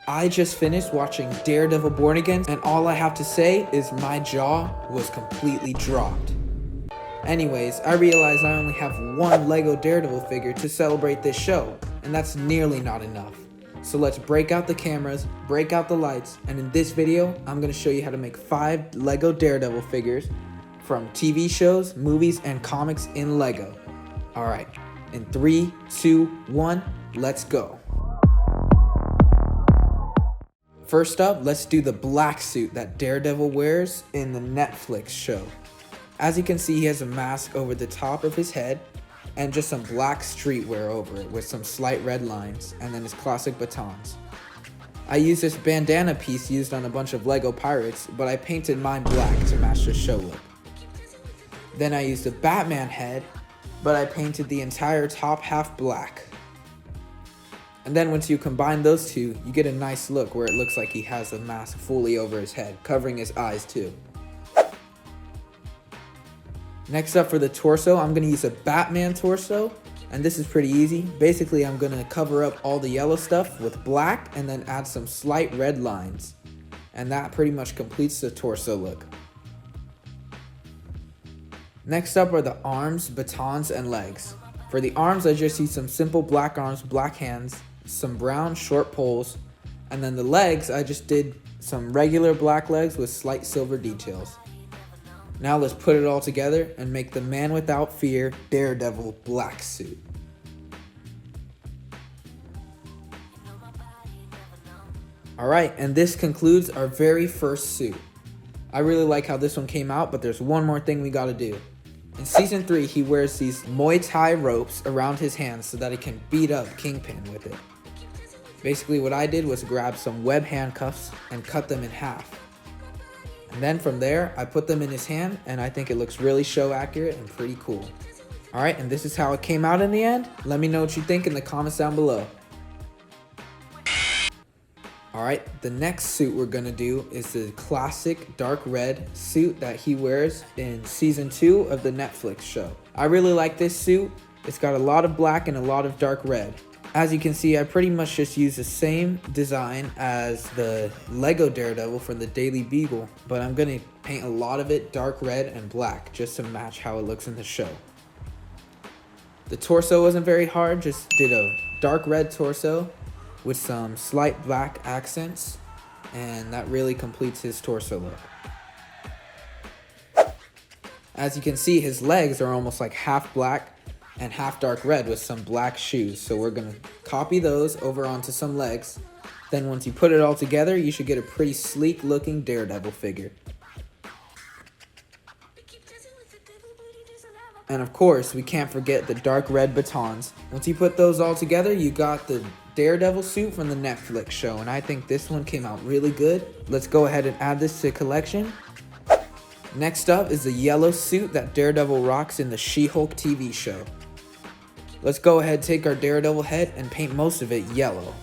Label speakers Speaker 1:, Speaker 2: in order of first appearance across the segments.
Speaker 1: I just finished watching Daredevil Born Again, and all I have to say is my jaw was completely dropped. Anyways, I realized I only have one Lego Daredevil figure to celebrate this show, and that's nearly not enough. So let's break out the cameras, break out the lights, and in this video, I'm going to show you how to make 5 Lego Daredevil figures from TV shows, movies, and comics in Lego. Alright, in 3, 2, 1, let's go. First up, let's do the black suit that Daredevil wears in the Netflix show. As you can see, he has a mask over the top of his head and just some black streetwear over it with some slight red lines and then his classic batons. I used this bandana piece used on a bunch of Lego pirates, but I painted mine black to match the show look. Then I used a Batman head, but I painted the entire top half black. And then once you combine those two, you get a nice look where it looks like he has a mask fully over his head, covering his eyes too. Next up for the torso, I'm going to use a Batman torso, and this is pretty easy. Basically, I'm going to cover up all the yellow stuff with black and then add some slight red lines. And that pretty much completes the torso look. Next up are the arms, batons, and legs. For the arms, I just used some simple black arms, black hands, some brown short poles, and then the legs, I just did some regular black legs with slight silver details. Now let's put it all together and make the Man Without Fear Daredevil black suit. Alright, and this concludes our very first suit. I really like how this one came out, but there's one more thing we gotta do. In season 3, he wears these Muay Thai ropes around his hands so that he can beat up Kingpin with it. Basically what I did was grab some web handcuffs and cut them in half. And then from there, I put them in his hand, and I think it looks really show accurate and pretty cool. Alright, and this is how it came out in the end. Let me know what you think in the comments down below. Alright, the next suit we're gonna do is the classic dark red suit that he wears in season 2 of the Netflix show. I really like this suit. It's got a lot of black and a lot of dark red. As you can see, I pretty much just used the same design as the Lego Daredevil from the Daily Beagle, but I'm gonna paint a lot of it dark red and black just to match how it looks in the show. The torso wasn't very hard, just did a dark red torso with some slight black accents, and that really completes his torso look. As you can see, his legs are almost like half black and half dark red with some black shoes, so we're gonna copy those over onto some legs. Then once you put it all together, you should get a pretty sleek looking Daredevil figure. And of course, we can't forget the dark red batons. Once you put those all together, you got the Daredevil suit from the Netflix show, and I think this one came out really good. Let's go ahead and add this to the collection. Next up is the yellow suit that Daredevil rocks in the She-Hulk TV show. Let's go ahead, take our Daredevil head and paint most of it yellow.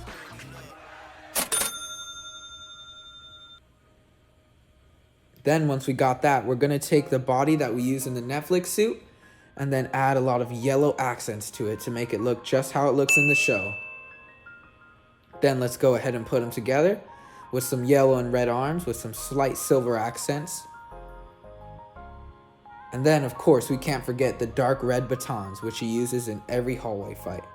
Speaker 1: Then once we got that, we're gonna take the body that we use in the Netflix suit and then add a lot of yellow accents to it to make it look just how it looks in the show. Then let's go ahead and put them together with some yellow and red arms with some slight silver accents. And then, of course, we can't forget the dark red batons, which he uses in every hallway fight.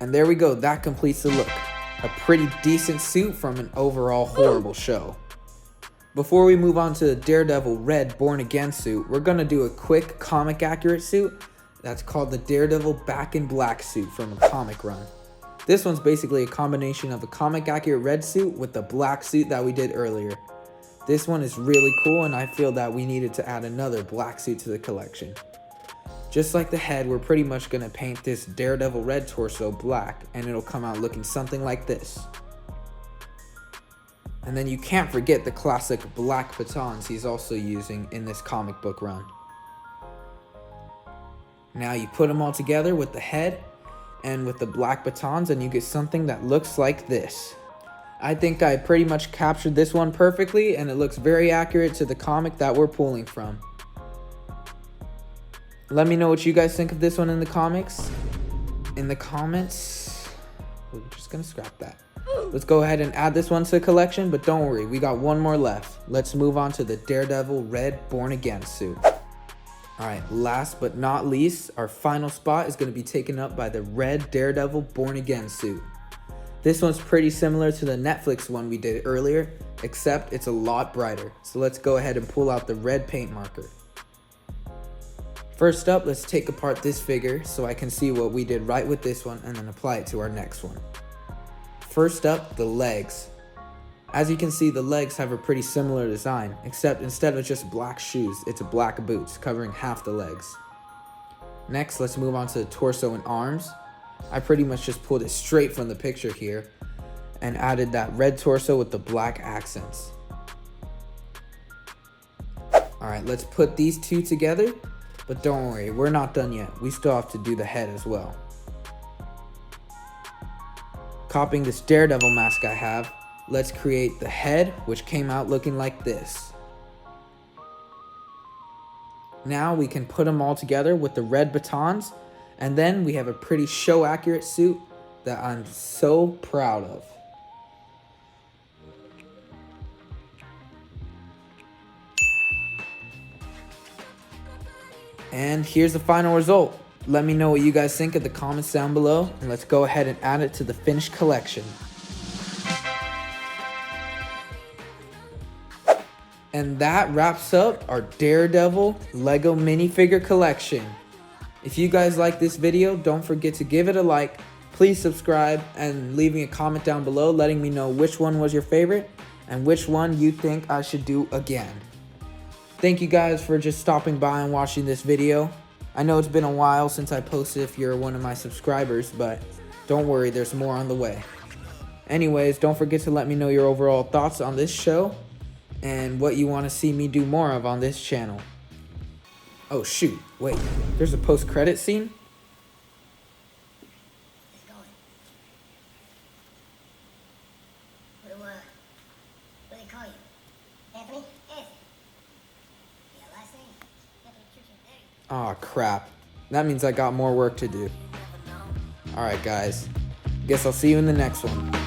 Speaker 1: And there we go, that completes the look. A pretty decent suit from an overall horrible show. Before we move on to the Daredevil Red Born Again suit, we're gonna do a quick comic accurate suit that's called the Daredevil Back in Black suit from a comic run. This one's basically a combination of a comic accurate red suit with the black suit that we did earlier. This one is really cool, and I feel that we needed to add another black suit to the collection. Just like the head, we're pretty much going to paint this Daredevil red torso black, and it'll come out looking something like this. And then you can't forget the classic black batons he's also using in this comic book run. Now you put them all together with the head and with the black batons, and you get something that looks like this. I think I pretty much captured this one perfectly, and it looks very accurate to the comic that we're pulling from. Let me know what you guys think of this one in the comics. In the comments. We're just gonna scrap that. Let's go ahead and add this one to the collection, but don't worry, we got one more left. Let's move on to the Daredevil Red Born Again suit. Alright, last but not least, our final spot is going to be taken up by the Red Daredevil Born Again suit. This one's pretty similar to the Netflix one we did earlier, except it's a lot brighter. So let's go ahead and pull out the red paint marker. First up, let's take apart this figure so I can see what we did right with this one and then apply it to our next one. First up, the legs. As you can see, the legs have a pretty similar design, except instead of just black shoes, it's black boots covering half the legs. Next, let's move on to the torso and arms. I pretty much just pulled it straight from the picture here and added that red torso with the black accents. Alright, let's put these two together, but don't worry, we're not done yet. We still have to do the head as well. Copying this Daredevil mask I have, let's create the head, which came out looking like this. Now we can put them all together with the red batons, and then we have a pretty show accurate suit that I'm so proud of. And here's the final result. Let me know what you guys think in the comments down below, and let's go ahead and add it to the finished collection. And that wraps up our Daredevil Lego minifigure collection. If you guys like this video, don't forget to give it a like, please subscribe, and leaving a comment down below letting me know which one was your favorite and which one you think I should do again. Thank you guys for just stopping by and watching this video. I know it's been a while since I posted if you're one of my subscribers, but don't worry, there's more on the way. Anyways, don't forget to let me know your overall thoughts on this show and what you want to see me do more of on this channel. Oh shoot, wait, there's a post-credit scene?
Speaker 2: What do they call you? Anthony? Anthony. Yeah, last name? Anthony Churchill.
Speaker 1: Aw, crap. That means I got more work to do. Alright guys, guess I'll see you in the next one.